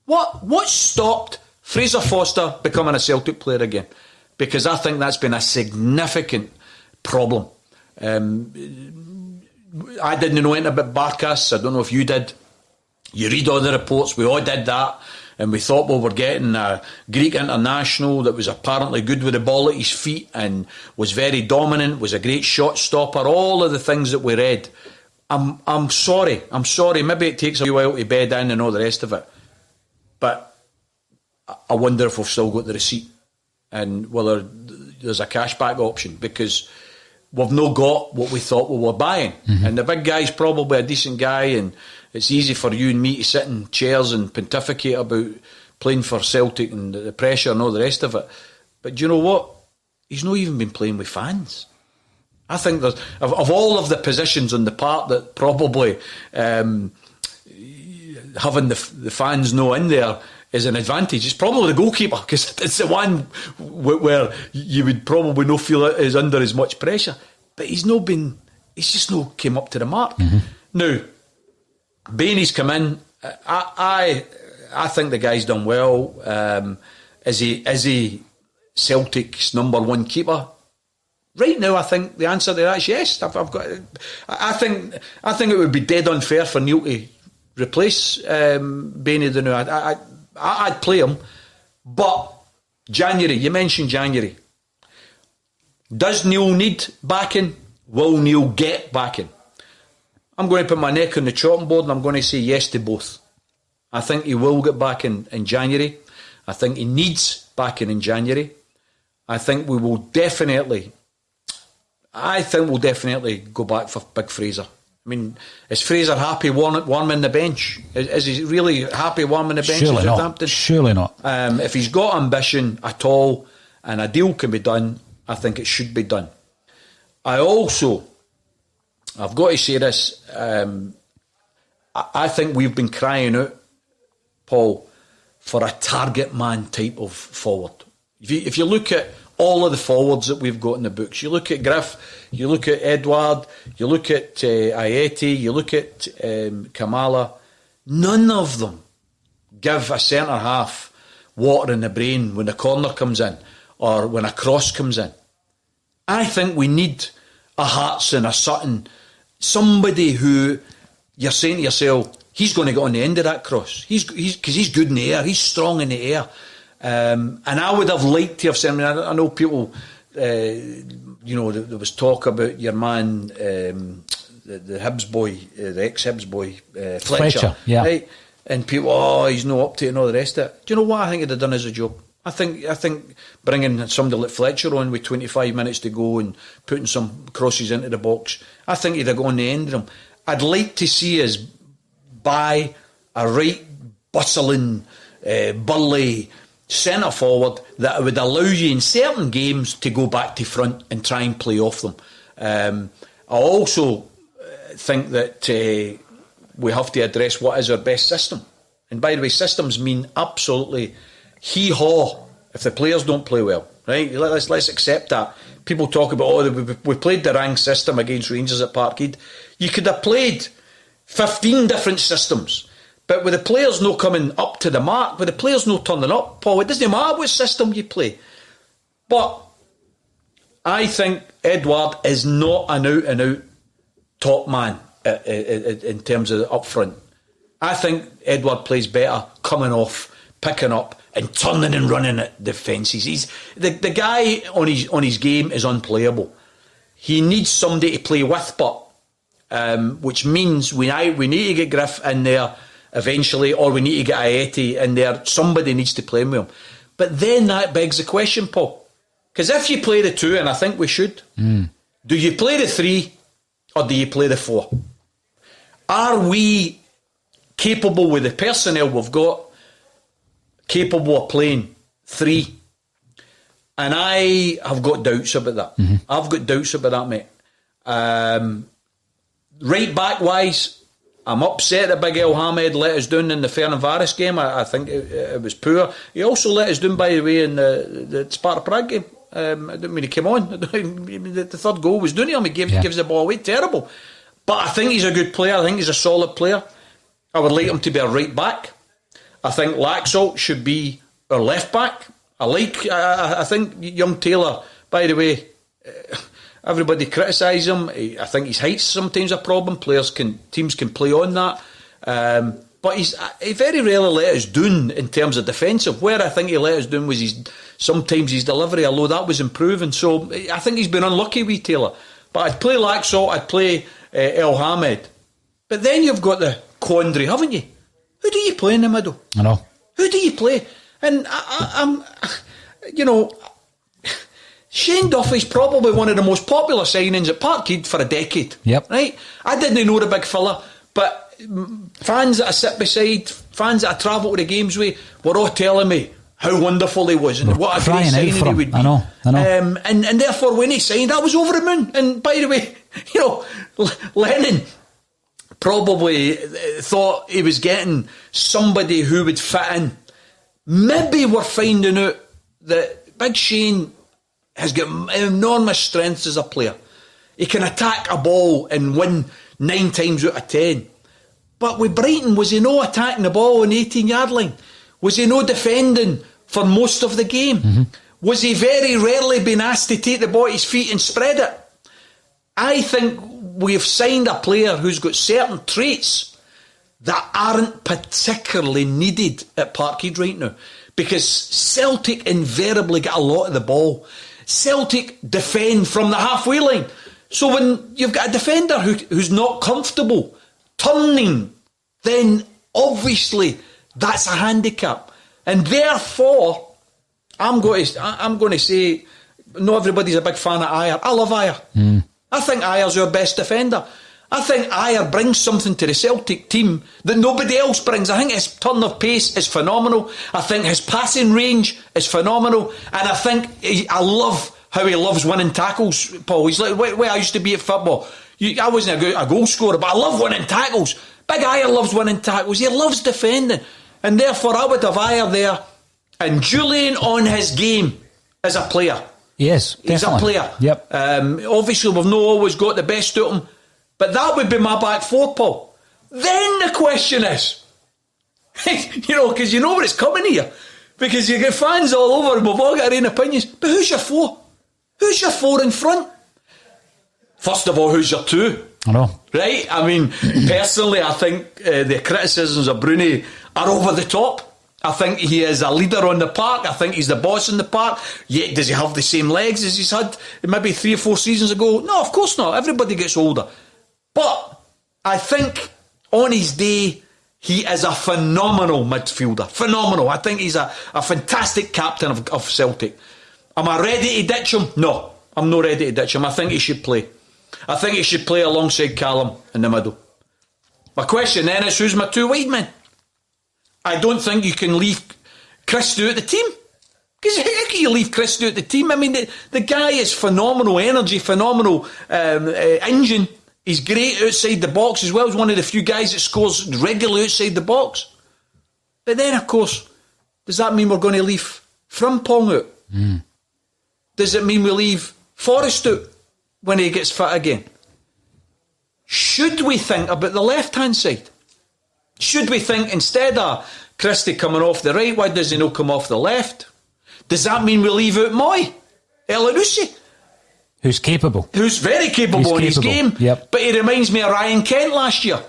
What stopped Fraser Forster becoming a Celtic player again? Because I think that's been a significant problem. I didn't know anything about Barkas. I don't know if you did. You read all the reports. We all did that. And we thought we were getting a Greek international that was apparently good with the ball at his feet and was very dominant, was a great shot stopper, all of the things that we read. I'm sorry. Maybe it takes a while to bed in and all the rest of it. But I wonder if we've still got the receipt and whether there's a cashback option, because we've not got what we thought we were buying. And the big guy's probably a decent guy, and it's easy for you and me to sit in chairs and pontificate about playing for Celtic and the pressure and all the rest of it. But do you know what? He's not even been playing with fans. I think there's, of all of the positions on the park that probably having the fans no in there is an advantage. It's probably the goalkeeper, because it's the one where you would probably not feel it is under as much pressure. But he's just not came up to the mark. Now, Bainey's come in. I think the guy's done well. Is he Celtic's number one keeper? Right now, I think the answer to that is yes. I think it would be dead unfair for Neil to replace Bainey. I'd play him, but January. You mentioned January. Does Neil need backing? Will Neil get backing? I'm going to put my neck on the chopping board and I'm going to say yes to both. I think he will get back in January. I think he needs backing in January. I think we'll definitely go back for Big Fraser. I mean, is Fraser happy warming the bench? Is he really happy warming the bench? Surely not. Surely not. If he's got ambition at all and a deal can be done, I think it should be done. I've got to say this, I think we've been crying out, Paul, for a target man type of forward. If you look at all of the forwards that we've got in the books, you look at Griff, you look at Edward, you look at Ayeti, you look at Kamala, none of them give a centre half water in the brain when the corner comes in or when a cross comes in. I think we need a Hartson, a Sutton, somebody who you're saying to yourself, he's going to get on the end of that cross. Because he's good in the air, he's strong in the air. And I would have liked to have seen, I know people, there was talk about your man, the Hibs boy, the ex-Hibs boy, Fletcher. Yeah. Right? And people, he's not up to it and all the rest of it. Do you know what I think he'd have done as a job? I think bringing somebody like Fletcher on with 25 minutes to go and putting some crosses into the box, I think he'd have gone the end of them. I'd like to see us buy a right bustling, burly centre forward that would allow you in certain games to go back to front and try and play off them. I also think that we have to address what is our best system. And by the way, systems mean absolutely hee-haw if the players don't play well, right? Let's accept that. People talk about, we played the rank system against Rangers at Parkhead. You could have played 15 different systems, but with the players not coming up to the mark, with the players not turning up, Paul, it doesn't matter what system you play. But I think Edward is not an out-and-out top man in terms of up front. I think Edward plays better coming off, picking up and turning and running at defences. He's the guy on his game is unplayable. He needs somebody to play with, but which means we need to get Griff in there eventually, or we need to get Ayeti in there. Somebody needs to play with him. But then that begs the question, Paul, because if you play the 2, and I think we should, do you play the 3 or do you play the 4? Are we capable with the personnel we've got, capable of playing 3? And I have got doubts about that. I've got doubts about that, mate. Right back wise, I'm upset that Big El Hamed let us down in the Ferencváros game. I think it was poor. He also let us down, by the way, in the Sparta Prague game. I didn't mean he came on. The third goal was down to him. He gives the ball away. Terrible. But I think he's a good player. I think he's a solid player. I would like him to be a right back. I think Laxalt should be our left back. I think young Taylor, by the way, everybody criticise him. I think his height's sometimes a problem. Teams can play on that. But he very rarely let us down in terms of defensive. Where I think he let us down was sometimes his delivery, although that was improving. So I think he's been unlucky with Taylor. But I'd play Laxalt, I'd play El Hamed. But then you've got the quandary, haven't you? Who do you play in the middle? I know. Who do you play? And I'm Shane Duffy's probably one of the most popular signings at Parkhead for a decade. Yep. Right? I didn't know the big fella, but fans that I sit beside, fans that I travel to the games with, were all telling me how wonderful he was and what a great signing he would be. I know. And therefore, when he signed, I was over the moon. And by the way, Lennon probably thought he was getting somebody who would fit in. Maybe we're finding out that Big Shane has got enormous strengths as a player. He can attack a ball and win 9 times out of 10. But with Brighton, was he no attacking the ball on the 18-yard line? Was he no defending for most of the game? Mm-hmm. Was he very rarely being asked to take the ball at his feet and spread it? I think we've signed a player who's got certain traits that aren't particularly needed at Parkhead right now, because Celtic invariably get a lot of the ball. Celtic defend from the halfway line. So when you've got a defender who's not comfortable turning, then obviously that's a handicap. And therefore, I'm going to say, not everybody's a big fan of Ajer. I love Ajer. I think Ayer's our best defender. I think Ajer brings something to the Celtic team that nobody else brings. I think his turn of pace is phenomenal. I think his passing range is phenomenal. And I think I love how he loves winning tackles, Paul. He's like where I used to be at football. I wasn't a goal scorer, but I love winning tackles. Big Ajer loves winning tackles. He loves defending. And therefore I would have Ajer there. And Julian on his game as a player. Yes, definitely. He's a player. Yep. Obviously, we've not always got the best out of him, but that would be my back four, Paul. Then the question is, because you know where it's coming here, because you get fans all over and we've all got our own opinions, but who's your four? Who's your four in front? First of all, who's your two? I know. Right? I mean, personally, I think the criticisms of Bruni are over the top. I think he is a leader on the park. I think he's the boss in the park. Yet, does he have the same legs as he's had maybe 3 or 4 seasons ago? No, of course not. Everybody gets older. But I think on his day, he is a phenomenal midfielder. Phenomenal. I think he's a fantastic captain of Celtic. Am I ready to ditch him? No, I'm not ready to ditch him. I think he should play. I think he should play alongside Callum in the middle. My question then is, who's my 2 wide men? I don't think you can leave Christie out the team. Because how can you leave Christie out the team? I mean, the guy is phenomenal energy, phenomenal engine. He's great outside the box as well. He's one of the few guys that scores regularly outside the box. But then, of course, does that mean we're going to leave Frimpong out? Does it mean we leave Forrest out when he gets fit again? Should we think about the left-hand side? Should we think instead of Christie coming off the right, why does he not come off the left? Does that mean we leave out Moy? Elyounoussi? Who's capable. Who's very capable in his game. Yep. But he reminds me of Ryan Kent last year.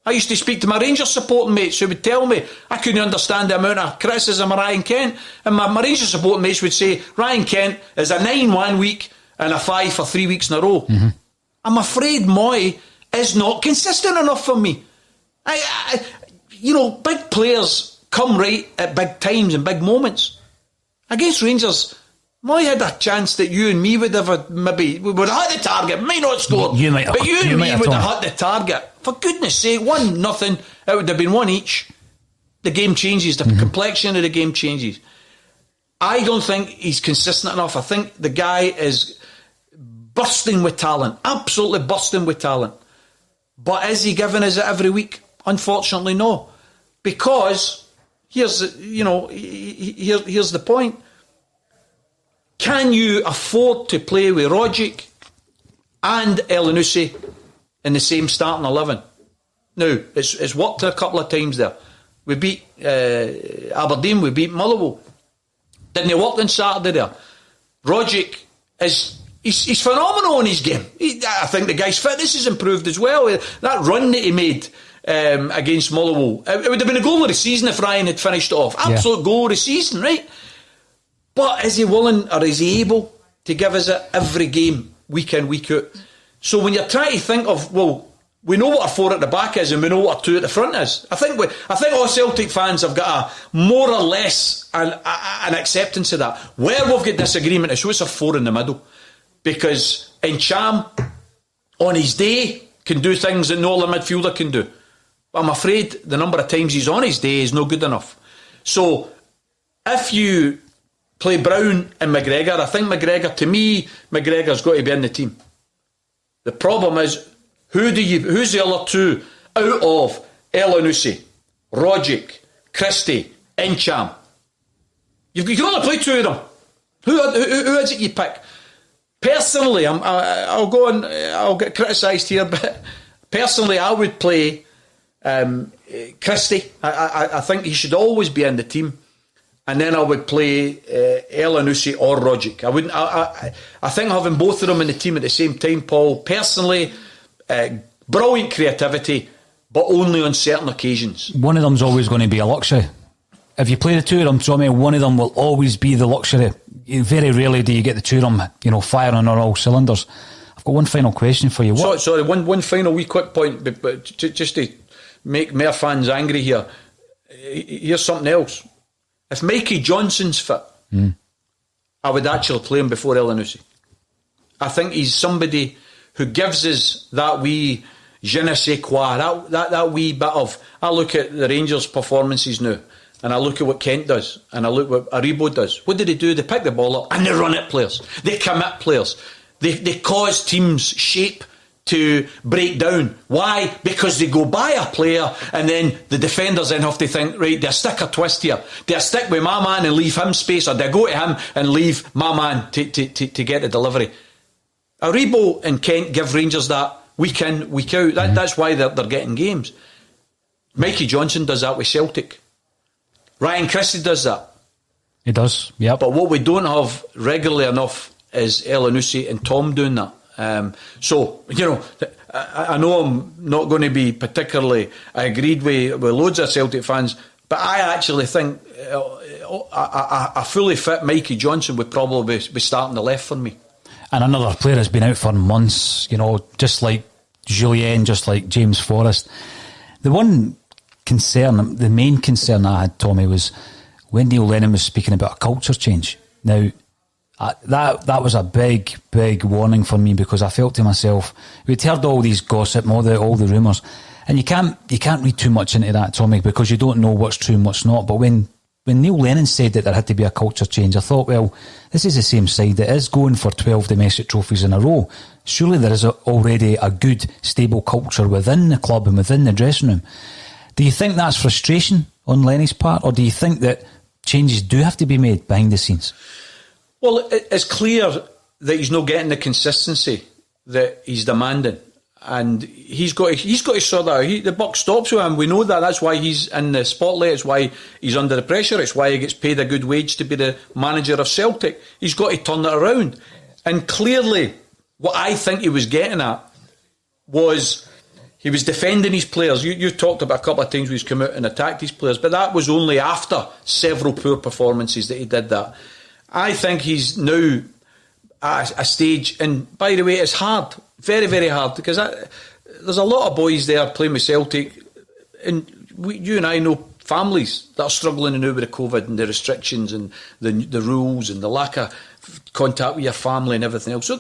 I used to speak to my Rangers supporting mates who would tell me I couldn't understand the amount of criticism of Ryan Kent. And my Rangers supporting mates would say Ryan Kent is a 9 1 week and a 5 for 3 weeks in a row. Mm-hmm. I'm afraid Moy is not consistent enough for me. Big players come right at big times and big moments. Against Rangers, Moy had a chance that you and me would have maybe we would have hit the target, might not score, but you and me would have hit the target. For goodness sake, 1-0, it would have been 1 each. The game changes, the complexion of the game changes. I don't think he's consistent enough. I think the guy is bursting with talent, absolutely bursting with talent. But is he giving us it every week? Unfortunately, no. Because here's the point. Can you afford to play with Rogic and Elyounoussi in the same starting 11? Now, it's worked a couple of times there. We beat Aberdeen, we beat Motherwell. Didn't it work on Saturday there? Rogic he's phenomenal in his game. I think the guy's fitness has improved as well. That run that he made against Motherwell, it would have been a goal of the season if Ryan had finished it off. Absolute goal of the season, right? But is he willing, or is he able to give us it every game, week in, week out? So when you're trying to think of, well, we know what our 4 at the back is and we know what our 2 at the front is. I think all Celtic fans have got a more or less an acceptance of that. Where we've got disagreement is who's a 4 in the middle. Because Encham, on his day, can do things that no other midfielder can do. But I'm afraid the number of times he's on his day is not good enough. So if you play Brown and McGregor, I think McGregor's got to be in the team. The problem is, who's the other 2 out of Elyounoussi, Rogic, Christie, Encham. You can only play 2 of them. Who is it you pick? Personally, I'll go on. I'll get criticised here, but personally, I would play Christie. I think he should always be in the team, and then I would play Elyounoussi or Rogic. I wouldn't. I think having both of them in the team at the same time, Paul. Personally, brilliant creativity, but only on certain occasions. One of them's always going to be a luxury. If you play the 2 of them, Tommy, one of them will always be the luxury. Very rarely do you get the 2 of them, firing on all cylinders. I've got one final question for you. Sorry, one final wee quick point, but just to make more fans angry here. Here's something else. If Mikey Johnson's fit, I would actually play him before Elyounoussi. I think he's somebody who gives us that wee je ne sais quoi, that wee bit of... I look at the Rangers' performances now, and I look at what Kent does, and I look what Aribo does. What do? They pick the ball up and they run at players. They commit players. They cause teams shape to break down. Why? Because they go by a player and then the defenders then have to think, right, do I stick a twist here? Do I stick with my man and leave him space, or do I go to him and leave my man to get the delivery? Aribo and Kent give Rangers that week in, week out. That's why they're getting games. Mikey Johnson does that with Celtic. Ryan Christie does that. He does, yeah. But what we don't have regularly enough is Elyounoussi and Tom doing that. I know I'm not going to be particularly agreed with loads of Celtic fans, but I actually think a fully fit Mikey Johnson would probably be starting the left for me. And another player has been out for months, just like Julien, just like James Forrest. The main concern I had, Tommy, was when Neil Lennon was speaking about a culture change. Now, that was a big, big warning for me, because I felt to myself, we'd heard all these gossip, all the rumours, and you can't read too much into that, Tommy, because you don't know what's true and what's not. But when Neil Lennon said that there had to be a culture change, I thought, well, this is the same side that is going for 12 domestic trophies in a row. Surely there is already a good, stable culture within the club and within the dressing room. Do you think that's frustration on Lenny's part, or do you think that changes do have to be made behind the scenes? Well, it's clear that he's not getting the consistency that he's demanding, and he's got to sort that out. The buck stops with him. We know that. That's why he's in the spotlight. It's why he's under the pressure. It's why he gets paid a good wage to be the manager of Celtic. He's got to turn it around. And clearly, what I think he was getting at was he was defending his players. You talked about a couple of times where he's come out and attacked his players, but that was only after several poor performances that he did that. I think he's now at a stage, and by the way, it's hard, very, very hard, because there's a lot of boys there playing with Celtic, and you and I know families that are struggling now with the COVID and the restrictions and the rules and the lack of contact with your family and everything else. So,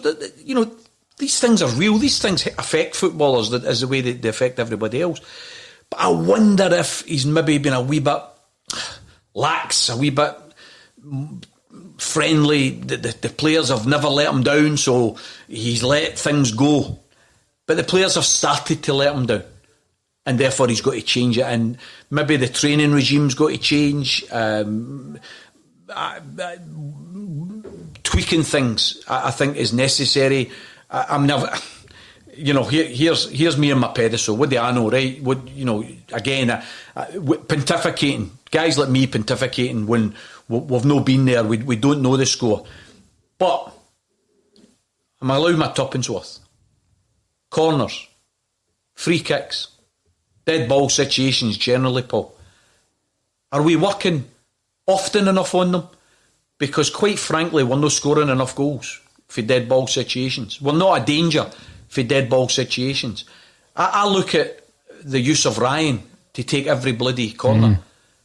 these things are real. These things affect footballers as the way they affect everybody else. But I wonder if he's maybe been a wee bit lax, a wee bit friendly. The players have never let him down, so he's let things go. But the players have started to let him down, and therefore he's got to change it. And maybe the training regime's got to change. Tweaking things, I think, is necessary. I'm never, here's me on my pedestal. What do I know, right? Again, pontificating. Guys like me pontificating when we've not been there. We don't know the score. But I'm allowed my tuppence worth. Corners, free kicks, dead ball situations generally, Paul. Are we working often enough on them? Because quite frankly, we're not scoring enough goals for dead ball situations. We're not a danger for dead ball situations. I look at the use of Ryan to take every bloody corner.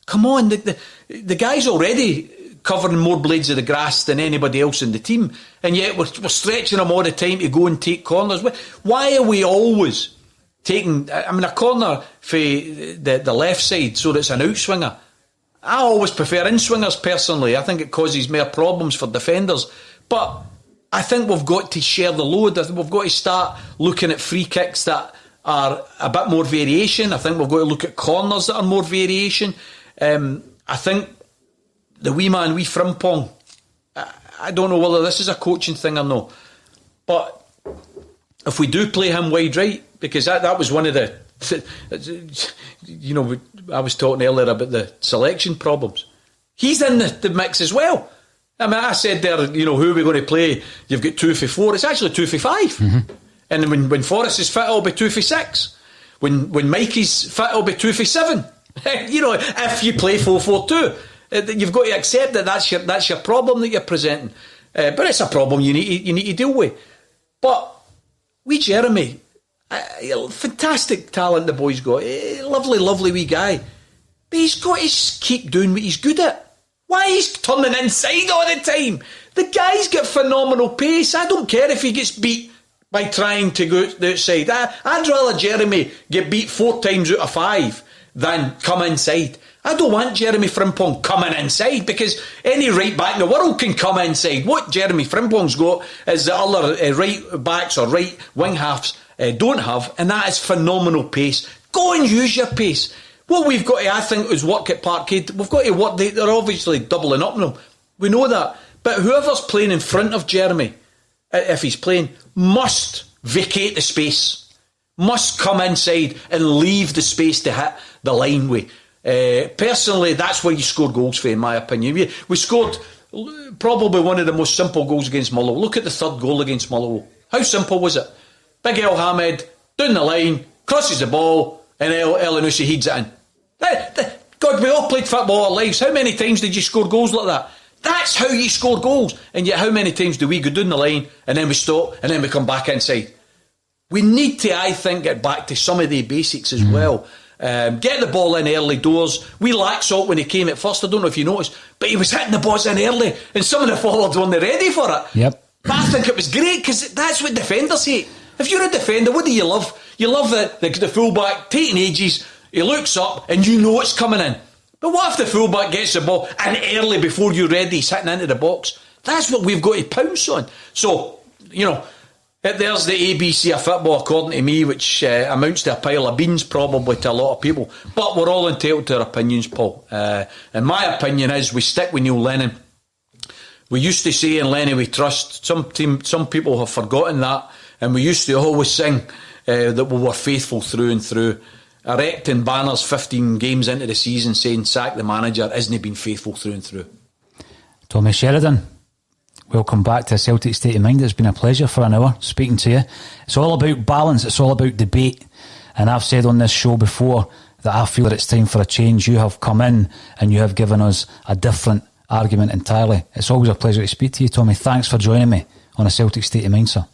Come on, the guy's already covering more blades of the grass than anybody else in the team, and yet we're stretching him all the time to go and take corners. Why are we always taking, a corner for the left side so that it's an outswinger? I always prefer in-swingers personally. I think it causes more problems for defenders. But I think we've got to share the load. I think we've got to start looking at free kicks that are a bit more variation. I think we've got to look at corners that are more variation. I think the wee man, wee Frimpong, I don't know whether this is a coaching thing or not, but if we do play him wide right, because that was one of the, I was talking earlier about the selection problems. He's in the mix as well. I mean, I said there, who are we going to play? You've got 2 for 4. It's actually 2 for 5. Mm-hmm. And when Forrest is fit, it'll be 2 for 6. When Mikey's fit, it'll be 2 for 7. If you play 4-4-2. You've got to accept that that's your problem that you're presenting. But it's a problem you need to deal with. But we Jeremy, fantastic talent the boy's got. Lovely wee guy. But he's got to keep doing what he's good at. Why he's turning inside all the time? The guy's got phenomenal pace. I don't care if he gets beat by trying to go the outside. I'd rather Jeremy get beat 4 times out of 5 than come inside. I don't want Jeremy Frimpong coming inside, because any right back in the world can come inside. What Jeremy Frimpong's got is the other right backs or right wing halves don't have, and that is phenomenal pace. Go and use your pace. What we've got to, I think, is work at Parkhead. We've got to work. They're obviously doubling up on him. We know that. But whoever's playing in front of Jeremy, if he's playing, must vacate the space. Must come inside and leave the space to hit the line with. Personally, that's where you score goals for, in my opinion. We scored probably one of the most simple goals against Motherwell. Look at the third goal against Motherwell. How simple was it? Big El Hamed, down the line, crosses the ball, and El Enoussi heads it in. God, we all played football our lives. How many times did you score goals like that? That's how you score goals. And yet how many times do we go down the line, and then we stop, and then we come back inside? We need to, I think, get back to some of the basics as well. Get the ball in early doors. We lacked Salt when he came at first. I don't know if you noticed, but he was hitting the balls in early, and some of the forwards weren't ready for it. Yep. But I think it was great, because that's what defenders hate. If you're a defender, what do you love? You love the fullback taking ages. He looks up and you know it's coming in. But what if the fullback gets the ball and early before you're ready he's hitting into the box? That's what we've got to pounce on. So, there's the ABC of football according to me, which amounts to a pile of beans probably to a lot of people. But we're all entitled to our opinions, Paul. And my opinion is we stick with Neil Lennon. We used to say in Lenny we trust. Some people have forgotten that. And we used to always sing that we were faithful through and through. Erecting banners 15 games into the season saying sack the manager, isn't he been faithful through and through? Tommy Sheridan, welcome back to Celtic State of Mind. It's been a pleasure for an hour speaking to you. It's all about balance, it's all about debate. And I've said on this show before that I feel that it's time for a change. You have come in and you have given us a different argument entirely. It's always a pleasure to speak to you, Tommy. Thanks for joining me on a Celtic State of Mind, sir.